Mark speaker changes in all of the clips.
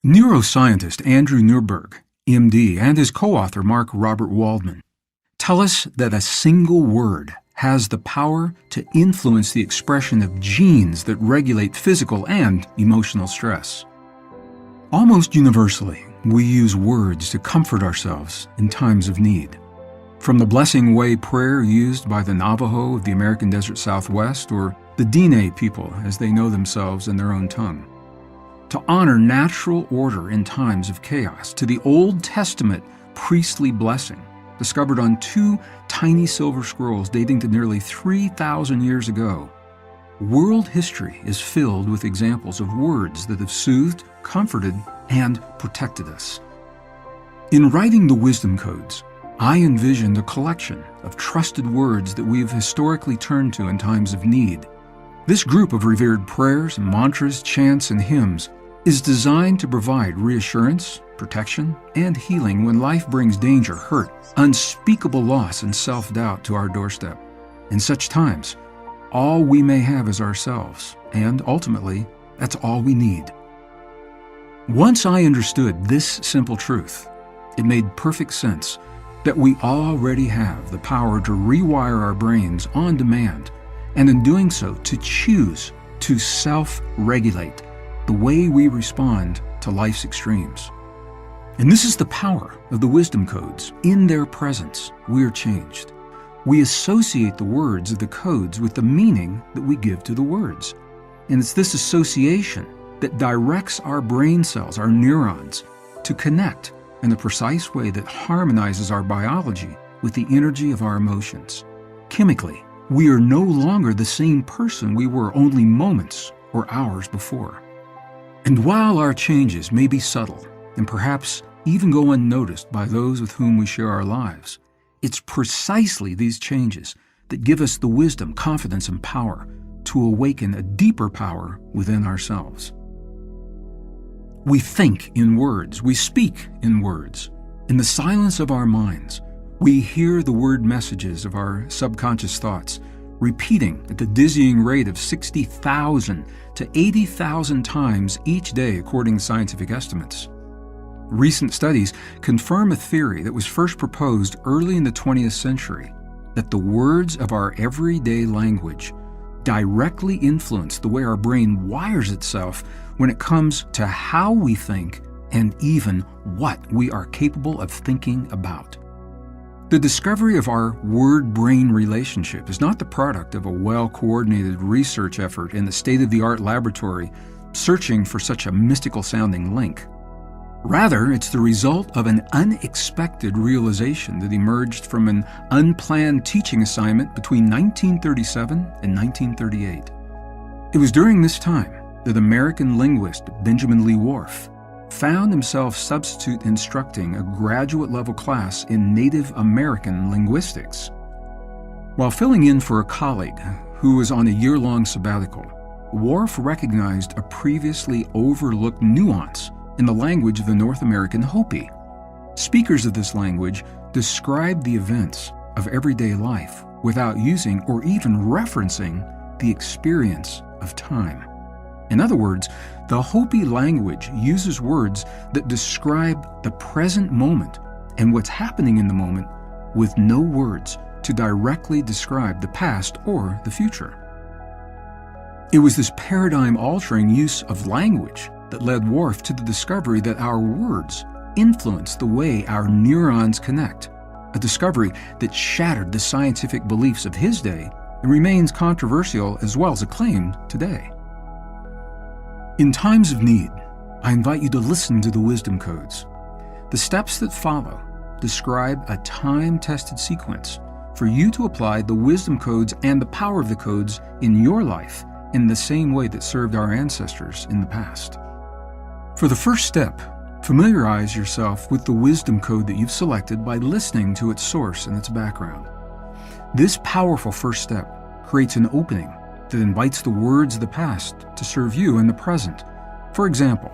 Speaker 1: Neuroscientist Andrew Newberg, MD, and his co-author Mark Robert Waldman tell us that a single word has the power to influence the expression of genes that regulate physical and emotional stress. Almost universally, we use words to comfort ourselves in times of need. From the Blessing Way prayer used by the Navajo of the American Desert Southwest, or the Diné people as they know themselves in their own tongue, to honor natural order in times of chaos, to the Old Testament priestly blessing discovered on two tiny silver scrolls dating to nearly 3,000 years ago. World history is filled with examples of words that have soothed, comforted, and protected us. In writing the Wisdom Codes, I envisioned a collection of trusted words that we've historically turned to in times of need. This group of revered prayers, mantras, chants, and hymns is designed to provide reassurance, protection, and healing when life brings danger, hurt, unspeakable loss, and self-doubt to our doorstep. In such times, all we may have is ourselves, and ultimately, that's all we need. Once I understood this simple truth, it made perfect sense that we already have the power to rewire our brains on demand, and in doing so, to choose to self-regulate the way we respond to life's extremes. And this is the power of the Wisdom Codes. In their presence, we are changed. We associate the words of the codes with the meaning that we give to the words. And it's this association that directs our brain cells, our neurons, to connect in a precise way that harmonizes our biology with the energy of our emotions. Chemically, we are no longer the same person we were only moments or hours before. And while our changes may be subtle and perhaps even go unnoticed by those with whom we share our lives, it's precisely these changes that give us the wisdom, confidence, and power to awaken a deeper power within ourselves. We think in words, we speak in words. In the silence of our minds, we hear the word messages of our subconscious thoughts, repeating at the dizzying rate of 60,000 to 80,000 times each day according to scientific estimates. Recent studies confirm a theory that was first proposed early in the 20th century, that the words of our everyday language directly influence the way our brain wires itself when it comes to how we think and even what we are capable of thinking about. The discovery of our word-brain relationship is not the product of a well-coordinated research effort in the state-of-the-art laboratory searching for such a mystical-sounding link. Rather, it's the result of an unexpected realization that emerged from an unplanned teaching assignment between 1937 and 1938. It was during this time that American linguist Benjamin Lee Whorf found himself substitute instructing a graduate-level class in Native American linguistics. While filling in for a colleague who was on a year-long sabbatical, Whorf recognized a previously overlooked nuance in the language of the North American Hopi. Speakers of this language described the events of everyday life without using or even referencing the experience of time. In other words, the Hopi language uses words that describe the present moment and what's happening in the moment with no words to directly describe the past or the future. It was this paradigm-altering use of language that led Whorf to the discovery that our words influence the way our neurons connect, a discovery that shattered the scientific beliefs of his day and remains controversial as well as acclaimed today. In times of need, I invite you to listen to the Wisdom Codes. The steps that follow describe a time-tested sequence for you to apply the Wisdom Codes and the power of the codes in your life in the same way that served our ancestors in the past. For the first step, familiarize yourself with the Wisdom Code that you've selected by listening to its source and its background. This powerful first step creates an opening that invites the words of the past to serve you in the present. For example,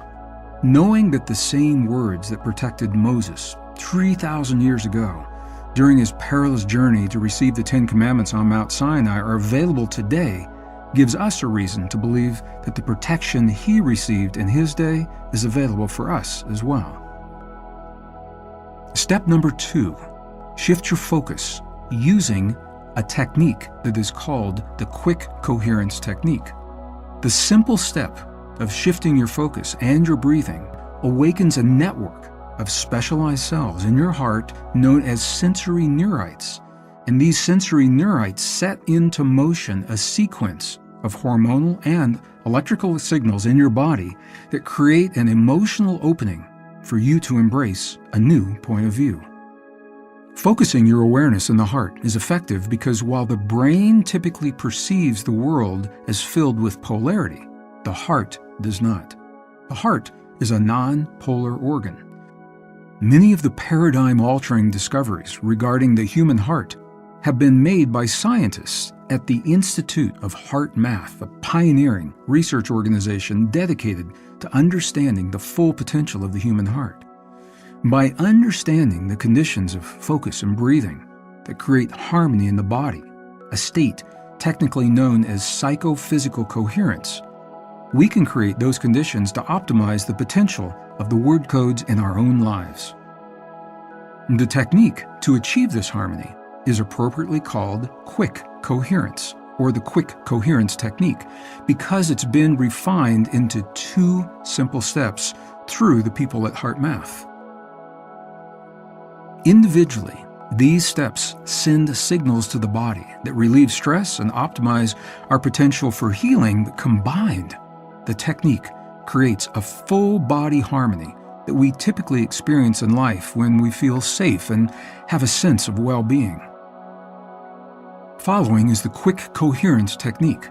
Speaker 1: knowing that the same words that protected Moses 3,000 years ago during his perilous journey to receive the Ten Commandments on Mount Sinai are available today gives us a reason to believe that the protection he received in his day is available for us as well. Step number 2, shift your focus using a technique that is called the quick coherence technique. The simple step of shifting your focus and your breathing awakens a network of specialized cells in your heart known as sensory neurites. And these sensory neurites set into motion a sequence of hormonal and electrical signals in your body that create an emotional opening for you to embrace a new point of view. Focusing your awareness in the heart is effective because while the brain typically perceives the world as filled with polarity, the heart does not. The heart is a non-polar organ. Many of the paradigm-altering discoveries regarding the human heart have been made by scientists at the Institute of Heart Math, a pioneering research organization dedicated to understanding the full potential of the human heart. By understanding the conditions of focus and breathing that create harmony in the body, a state technically known as psychophysical coherence, we can create those conditions to optimize the potential of the word codes in our own lives. The technique to achieve this harmony is appropriately called quick coherence, or the quick coherence technique, because it's been refined into 2 simple steps through the people at Heart Math. Individually, these steps send signals to the body that relieve stress and optimize our potential for healing, but combined, the technique creates a full body harmony that we typically experience in life when we feel safe and have a sense of well-being. Following is the quick coherence technique,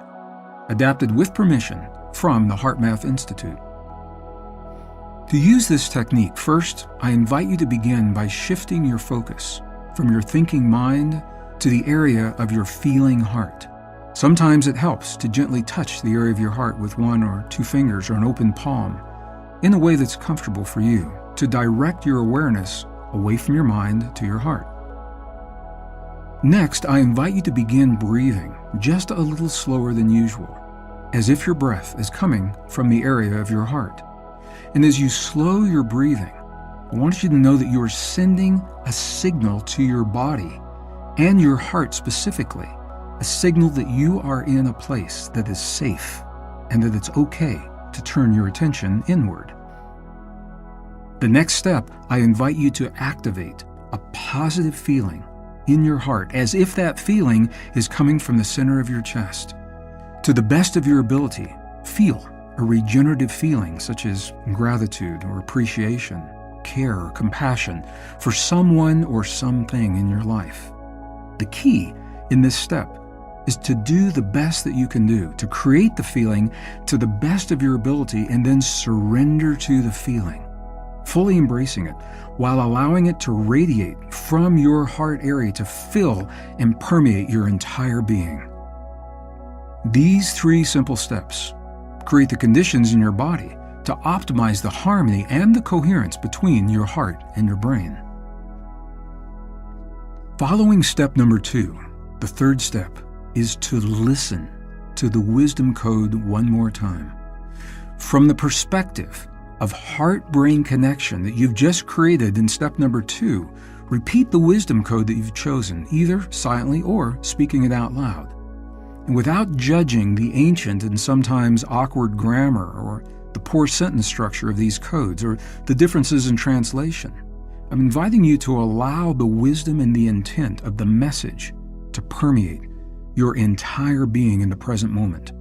Speaker 1: adapted with permission from the Heart Math Institute. To use this technique, first, I invite you to begin by shifting your focus from your thinking mind to the area of your feeling heart. Sometimes it helps to gently touch the area of your heart with 1 or 2 fingers or an open palm in a way that's comfortable for you to direct your awareness away from your mind to your heart. Next, I invite you to begin breathing just a little slower than usual, as if your breath is coming from the area of your heart. And as you slow your breathing, I want you to know that you are sending a signal to your body and your heart specifically, a signal that you are in a place that is safe and that it's okay to turn your attention inward. The next step, I invite you to activate a positive feeling in your heart, as if that feeling is coming from the center of your chest. To the best of your ability, feel a regenerative feeling such as gratitude or appreciation, care or compassion for someone or something in your life. The key in this step is to do the best that you can do, to create the feeling to the best of your ability and then surrender to the feeling, fully embracing it while allowing it to radiate from your heart area to fill and permeate your entire being. These 3 simple steps create the conditions in your body to optimize the harmony and the coherence between your heart and your brain. Following step number 2, the third step, is to listen to the wisdom code 1 more time. From the perspective of heart-brain connection that you've just created in step number 2, repeat the wisdom code that you've chosen, either silently or speaking it out loud. And without judging the ancient and sometimes awkward grammar or the poor sentence structure of these codes or the differences in translation, I'm inviting you to allow the wisdom and the intent of the message to permeate your entire being in the present moment.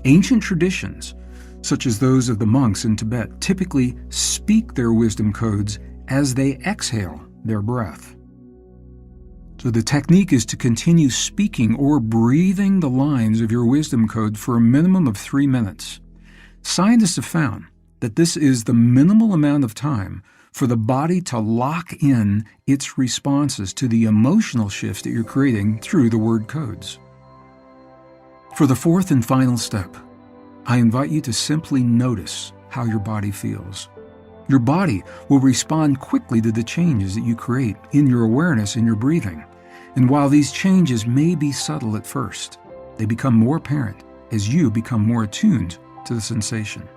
Speaker 1: Ancient traditions, such as those of the monks in Tibet, typically speak their wisdom codes as they exhale their breath. So the technique is to continue speaking or breathing the lines of your wisdom code for a minimum of 3 minutes. Scientists have found that this is the minimal amount of time for the body to lock in its responses to the emotional shifts that you're creating through the word codes. For the 4th and final step, I invite you to simply notice how your body feels. Your body will respond quickly to the changes that you create in your awareness and your breathing. And while these changes may be subtle at first, they become more apparent as you become more attuned to the sensation.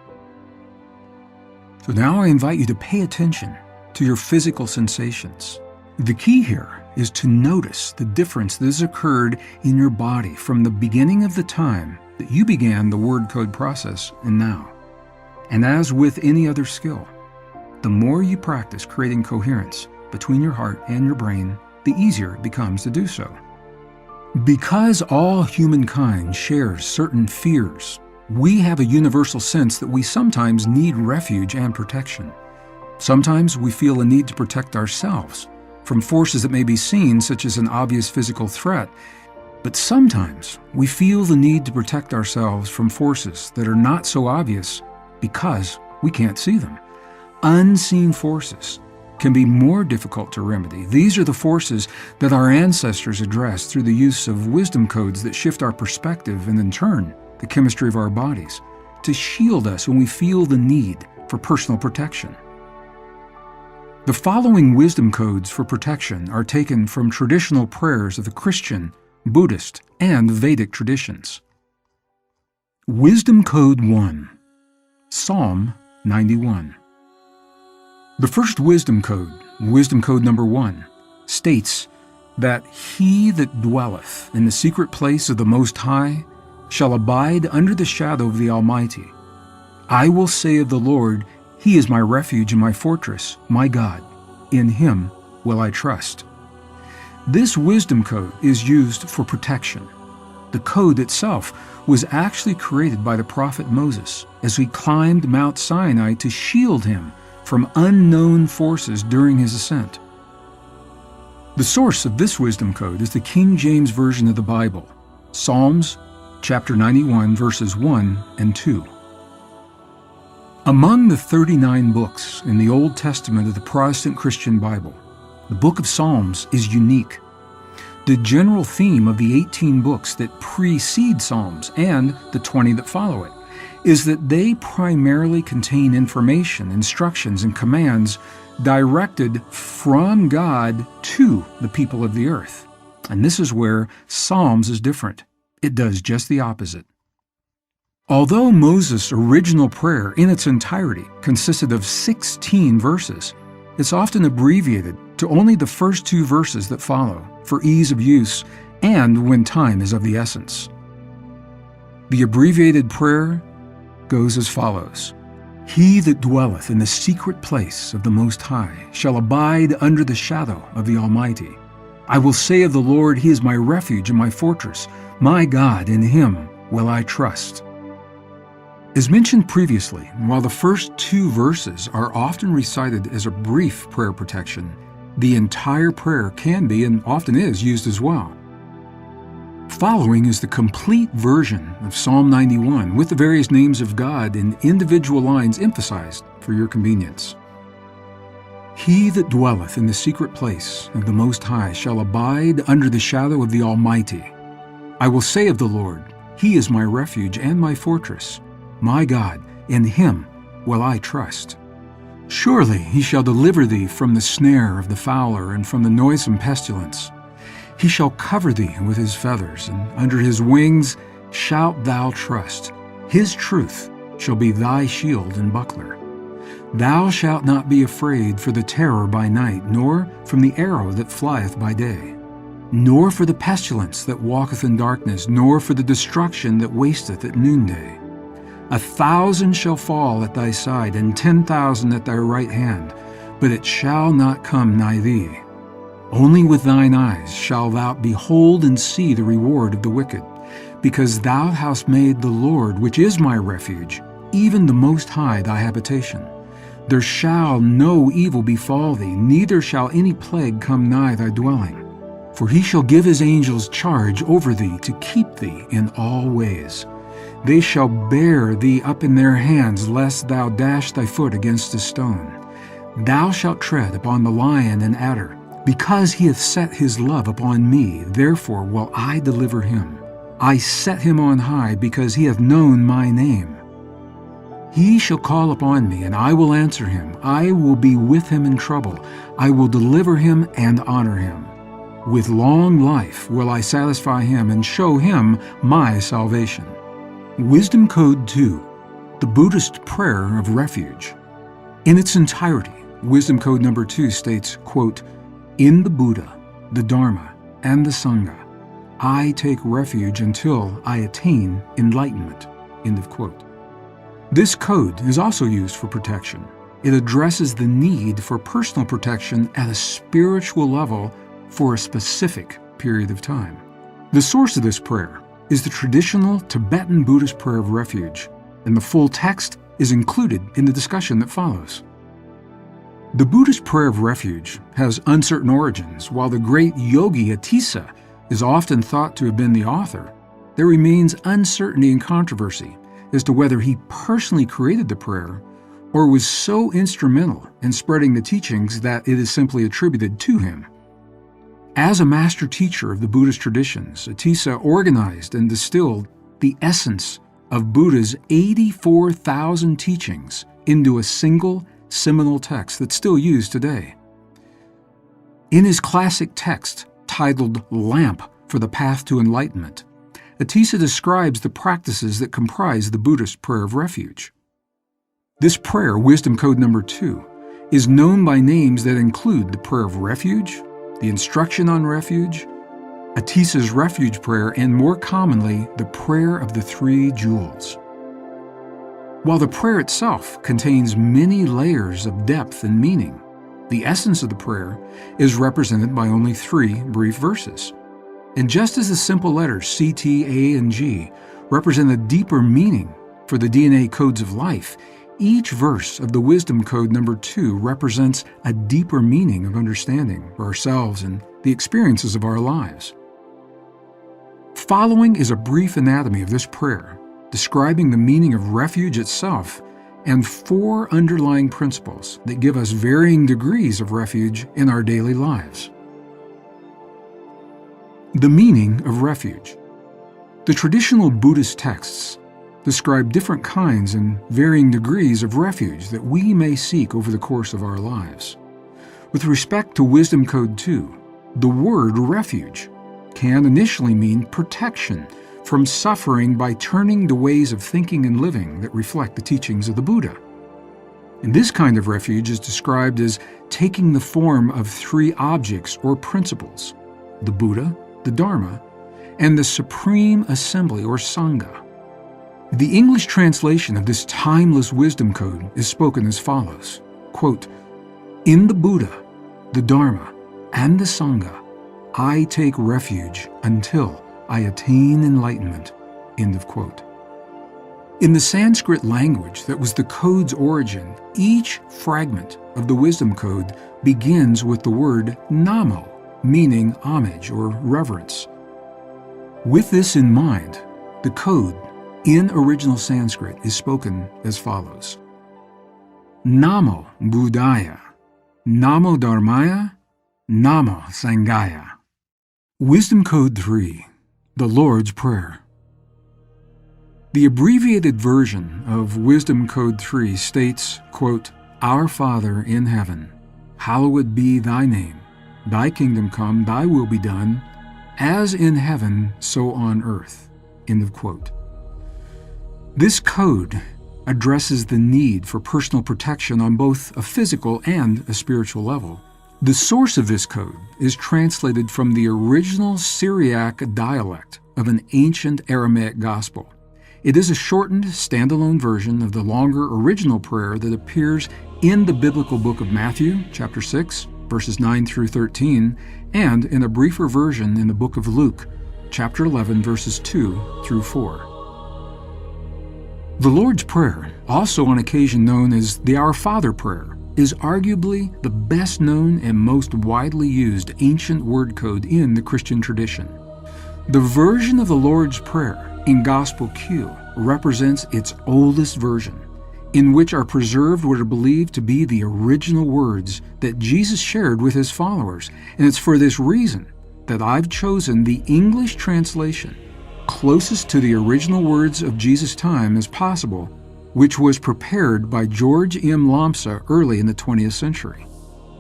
Speaker 1: So now I invite you to pay attention to your physical sensations. The key here is to notice the difference that has occurred in your body from the beginning of the time that you began the word code process and now. And as with any other skill, the more you practice creating coherence between your heart and your brain, the easier it becomes to do so. Because all humankind shares certain fears, we have a universal sense that we sometimes need refuge and protection. Sometimes we feel a need to protect ourselves from forces that may be seen, such as an obvious physical threat, but sometimes we feel the need to protect ourselves from forces that are not so obvious because we can't see them. Unseen forces can be more difficult to remedy. These are the forces that our ancestors addressed through the use of wisdom codes that shift our perspective and in turn, the chemistry of our bodies, to shield us when we feel the need for personal protection. The following wisdom codes for protection are taken from traditional prayers of the Christian, Buddhist, and Vedic traditions. Wisdom Code 1, Psalm 91. The first wisdom code number 1, states that he that dwelleth in the secret place of the Most High shall abide under the shadow of the Almighty. I will say of the Lord, He is my refuge and my fortress, my God. In Him will I trust. This wisdom code is used for protection. The code itself was actually created by the prophet Moses as he climbed Mount Sinai to shield him from unknown forces during his ascent. The source of this wisdom code is the King James Version of the Bible, Psalms chapter 91, verses 1 and 2. Among the 39 books in the Old Testament of the Protestant Christian Bible, the book of Psalms is unique. The general theme of the 18 books that precede Psalms and the 20 that follow it is that they primarily contain information, instructions, and commands directed from God to the people of the earth. And this is where Psalms is different. It does just the opposite. Although Moses' original prayer in its entirety consisted of 16 verses, it's often abbreviated to only the first 2 verses that follow for ease of use and when time is of the essence. The abbreviated prayer goes as follows. He that dwelleth in the secret place of the Most High shall abide under the shadow of the Almighty. I will say of the Lord, He is my refuge and my fortress. My God, in Him will I trust. As mentioned previously, while the first 2 verses are often recited as a brief prayer protection, the entire prayer can be and often is used as well. Following is the complete version of Psalm 91 with the various names of God in individual lines emphasized for your convenience. He that dwelleth in the secret place of the Most High shall abide under the shadow of the Almighty. I will say of the Lord, He is my refuge and my fortress. My God, in Him will I trust. Surely He shall deliver thee from the snare of the fowler and from the noisome pestilence. He shall cover thee with His feathers, and under His wings shalt thou trust. His truth shall be thy shield and buckler. Thou shalt not be afraid for the terror by night, nor from the arrow that flieth by day, nor for the pestilence that walketh in darkness, nor for the destruction that wasteth at noonday. 1,000 shall fall at thy side, and 10,000 at thy right hand, but it shall not come nigh thee. Only with thine eyes shalt thou behold and see the reward of the wicked, because thou hast made the Lord, which is my refuge, even the Most High thy habitation. There shall no evil befall thee, neither shall any plague come nigh thy dwelling. For He shall give His angels charge over thee to keep thee in all ways. They shall bear thee up in their hands, lest thou dash thy foot against a stone. Thou shalt tread upon the lion and adder. Because He hath set His love upon me, therefore will I deliver him. I set him on high, because he hath known my name. He shall call upon me, and I will answer him. I will be with him in trouble. I will deliver him and honor him. With long life will I satisfy him and show him my salvation. Wisdom Code 2, the Buddhist Prayer of Refuge. In its entirety, Wisdom Code number 2 states, quote, "In the Buddha, the Dharma, and the Sangha, I take refuge until I attain enlightenment." End of quote. This code is also used for protection. It addresses the need for personal protection at a spiritual level for a specific period of time. The source of this prayer is the traditional Tibetan Buddhist prayer of refuge, and the full text is included in the discussion that follows. The Buddhist prayer of refuge has uncertain origins. While the great yogi Atisa is often thought to have been the author, there remains uncertainty and controversy as to whether he personally created the prayer or was so instrumental in spreading the teachings that it is simply attributed to him. As a master teacher of the Buddhist traditions, Atisa organized and distilled the essence of Buddha's 84,000 teachings into a single seminal text that's still used today. In his classic text, titled Lamp for the Path to Enlightenment, Atisa describes the practices that comprise the Buddhist prayer of refuge. This prayer, Wisdom Code number 2, is known by names that include the prayer of refuge, the instruction on refuge, Atisa's refuge prayer, and more commonly, the prayer of the 3 jewels. While the prayer itself contains many layers of depth and meaning, the essence of the prayer is represented by only 3 brief verses. And just as the simple letters C, T, A, and G represent a deeper meaning for the DNA codes of life, each verse of the Wisdom Code number 2 represents a deeper meaning of understanding for ourselves and the experiences of our lives. Following is a brief anatomy of this prayer, describing the meaning of refuge itself and 4 underlying principles that give us varying degrees of refuge in our daily lives. The meaning of refuge. The traditional Buddhist texts describe different kinds and varying degrees of refuge that we may seek over the course of our lives. With respect to Wisdom Code 2, the word refuge can initially mean protection from suffering by turning to ways of thinking and living that reflect the teachings of the Buddha. And this kind of refuge is described as taking the form of 3 objects or principles: the Buddha, the Dharma, and the Supreme Assembly or Sangha. The English translation of this timeless wisdom code is spoken as follows, quote, "In the Buddha, the Dharma, and the Sangha, I take refuge until I attain enlightenment." End of quote. In the Sanskrit language that was the code's origin, each fragment of the wisdom code begins with the word Namo, meaning homage or reverence. With this in mind, the code in original Sanskrit is spoken as follows: Namo Buddhaya, Namo Dharmaya, Namo Sanghaya. Wisdom Code 3, the Lord's Prayer. The abbreviated version of Wisdom Code 3 states, quote, "Our Father in heaven, hallowed be thy name. Thy kingdom come, thy will be done, as in heaven, so on earth." End of quote. This code addresses the need for personal protection on both a physical and a spiritual level. The source of this code is translated from the original Syriac dialect of an ancient Aramaic gospel. It is a shortened, standalone version of the longer original prayer that appears in the biblical book of Matthew, chapter 6, verses 9 through 13, and in a briefer version in the book of Luke, chapter 11, verses 2 through 4. The Lord's Prayer, also on occasion known as the Our Father prayer, is arguably the best known and most widely used ancient word code in the Christian tradition. The version of the Lord's Prayer in Gospel Q represents its oldest version, in which are preserved what are believed to be the original words that Jesus shared with his followers, and it's for this reason that I've chosen the English translation closest to the original words of Jesus' time as possible, which was prepared by George M. Lomsa early in the 20th century.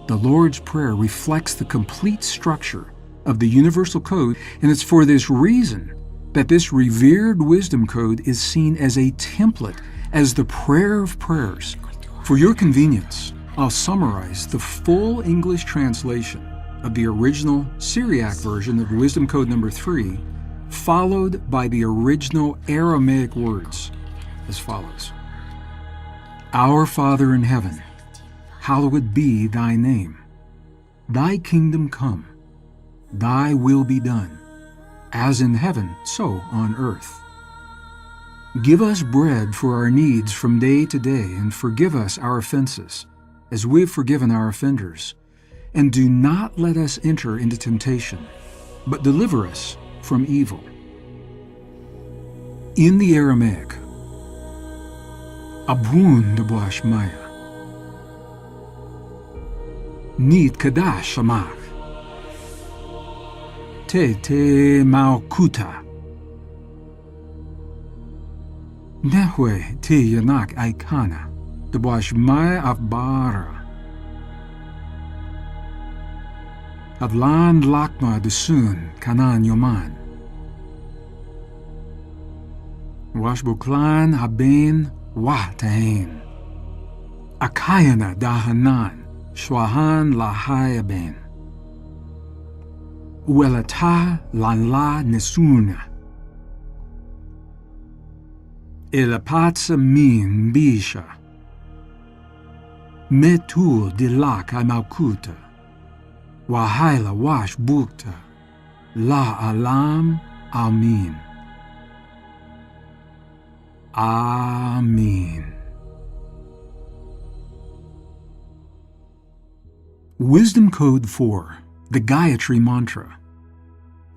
Speaker 1: The Lord's Prayer reflects the complete structure of the Universal Code, and it's for this reason that this revered wisdom code is seen as a template, as the prayer of prayers. For your convenience, I'll summarize the full English translation of the original Syriac version of Wisdom Code number 3, followed by the original Aramaic words as follows. Our Father in heaven, hallowed be thy name. Thy kingdom come, thy will be done, as in heaven, so on earth. Give us bread for our needs from day to day, and forgive us our offenses, as we have forgiven our offenders. And do not let us enter into temptation, but deliver us from evil. In the Aramaic, Abun de Boash Maya, Nit Kadash Amach, Te Maukuta, Nehwe Te Yanak Aikana, de Boash Maya Avbara, Avlan Lakma de Sun Kanan Yoman, Washbuklan Haben Wa Tahin, Akayana Dahanan, Shwahan Lahayaben, Uelata Lanla Nesuna, Elapatsa Min Bisha, Metul Dilak Amaukuta, Wahaila Wash Bukta, La Alam Amin. Amen. Wisdom Code 4, the Gayatri Mantra.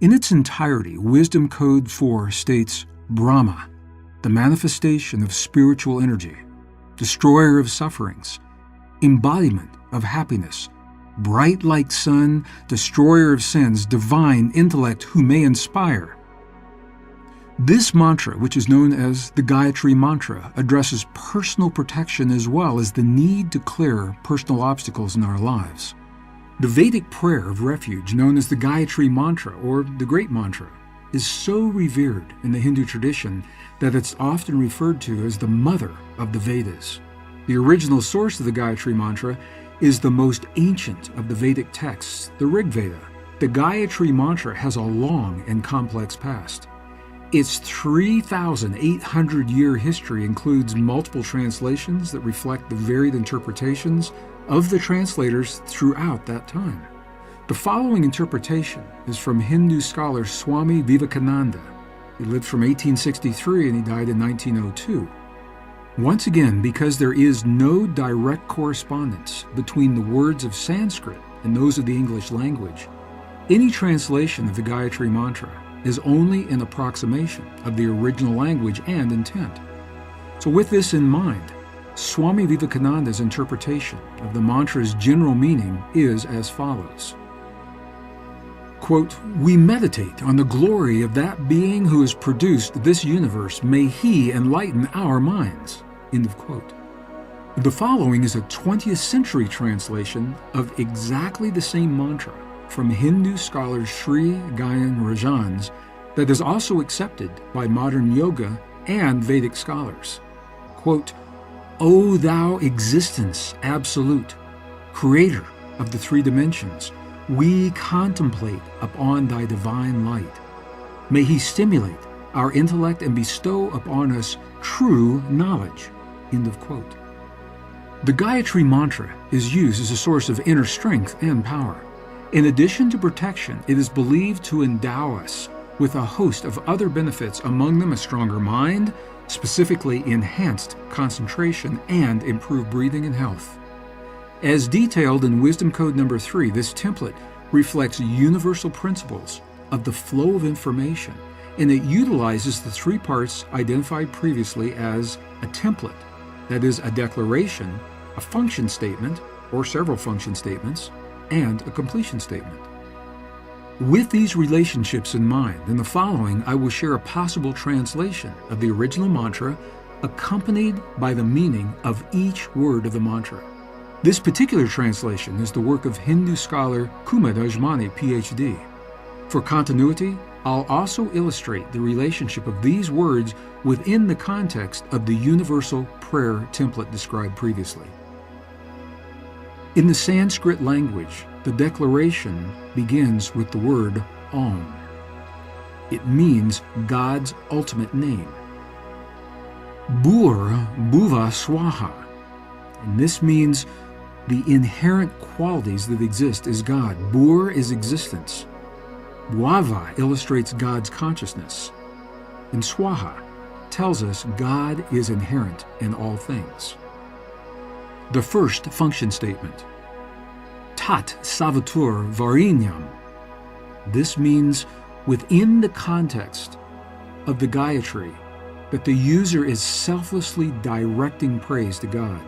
Speaker 1: In its entirety, Wisdom Code 4 states Brahma, the manifestation of spiritual energy, destroyer of sufferings, embodiment of happiness, bright like sun, destroyer of sins, divine intellect who may inspire. This mantra, which is known as the Gayatri Mantra, addresses personal protection as well as the need to clear personal obstacles in our lives. The Vedic prayer of refuge, known as the Gayatri Mantra or the Great Mantra, is so revered in the Hindu tradition that it's often referred to as the mother of the Vedas. The original source of the Gayatri Mantra is the most ancient of the Vedic texts, the Rig Veda. The Gayatri Mantra has a long and complex past. Its 3,800-year history includes multiple translations that reflect the varied interpretations of the translators throughout that time. The following interpretation is from Hindu scholar Swami Vivekananda. He lived from 1863 and he died in 1902. Once again, because there is no direct correspondence between the words of Sanskrit and those of the English language, any translation of the Gayatri Mantra is only an approximation of the original language and intent. So with this in mind, Swami Vivekananda's interpretation of the mantra's general meaning is as follows. Quote, we meditate on the glory of that being who has produced this universe. May he enlighten our minds. End of quote. The following is a 20th century translation of exactly the same mantra from Hindu scholar Sri Gyan Rajan's that is also accepted by modern yoga and Vedic scholars. Quote, O thou existence absolute, creator of the three dimensions, we contemplate upon thy divine light. May he stimulate our intellect and bestow upon us true knowledge. End of quote. The Gayatri Mantra is used as a source of inner strength and power. In addition to protection, it is believed to endow us with a host of other benefits, among them a stronger mind, specifically enhanced concentration, and improved breathing and health. As detailed in Wisdom Code number 3, this template reflects universal principles of the flow of information, and it utilizes the three parts identified previously as a template, that is, a declaration, a function statement, or several function statements, and a completion statement. With these relationships in mind, in the following I will share a possible translation of the original mantra accompanied by the meaning of each word of the mantra. This particular translation is the work of Hindu scholar Kumar Ajmani, Ph.D. For continuity, I'll also illustrate the relationship of these words within the context of the universal prayer template described previously. In the Sanskrit language, the declaration begins with the word Om. It means God's ultimate name. Bhur Bhuva Swaha, and this means the inherent qualities that exist as God. Bhur is existence. Bhava illustrates God's consciousness. And Swaha tells us God is inherent in all things. The first function statement, Tat Savatur Varinyam. This means within the context of the Gayatri that the user is selflessly directing praise to God.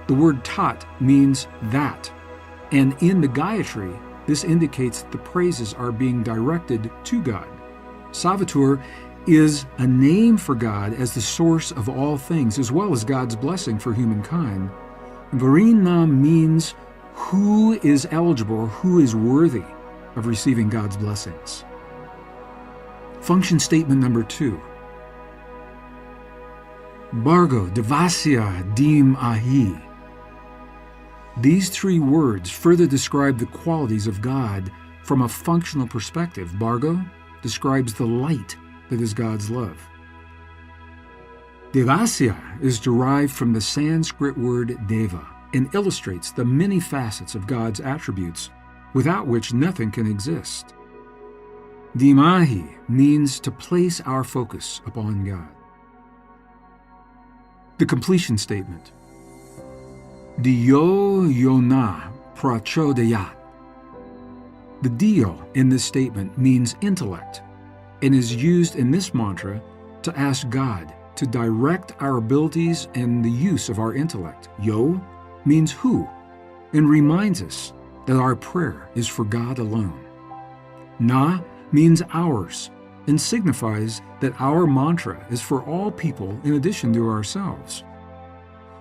Speaker 1: The word Tat means that, and in the Gayatri, this indicates that the praises are being directed to God. Savatur is a name for God as the source of all things, as well as God's blessing for humankind. Varinyam means who is eligible or who is worthy of receiving God's blessings. Function statement number 2. Bhargo Devasya Dim Ahi. These 3 words further describe the qualities of God from a functional perspective. Bhargo describes the light that is God's love. Devasya is derived from the Sanskrit word deva and illustrates the many facets of God's attributes without which nothing can exist. Dhimahi means to place our focus upon God. The completion statement. Diyo Yona Prachodayat. The Diyo in this statement means intellect and is used in this mantra to ask God to direct our abilities and the use of our intellect. Yo means who and reminds us that our prayer is for God alone. Na means ours and signifies that our mantra is for all people in addition to ourselves.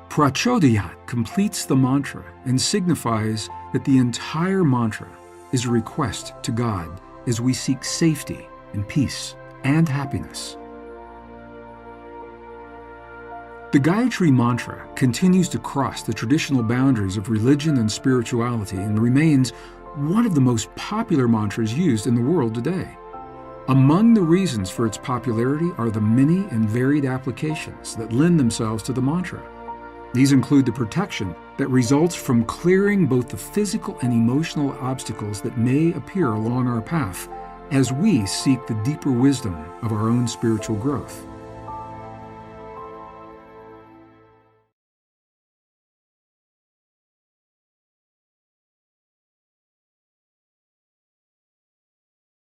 Speaker 1: Prachodayat completes the mantra and signifies that the entire mantra is a request to God as we seek safety and peace and happiness. The Gayatri Mantra continues to cross the traditional boundaries of religion and spirituality and remains one of the most popular mantras used in the world today. Among the reasons for its popularity are the many and varied applications that lend themselves to the mantra. These include the protection that results from clearing both the physical and emotional obstacles that may appear along our path as we seek the deeper wisdom of our own spiritual growth.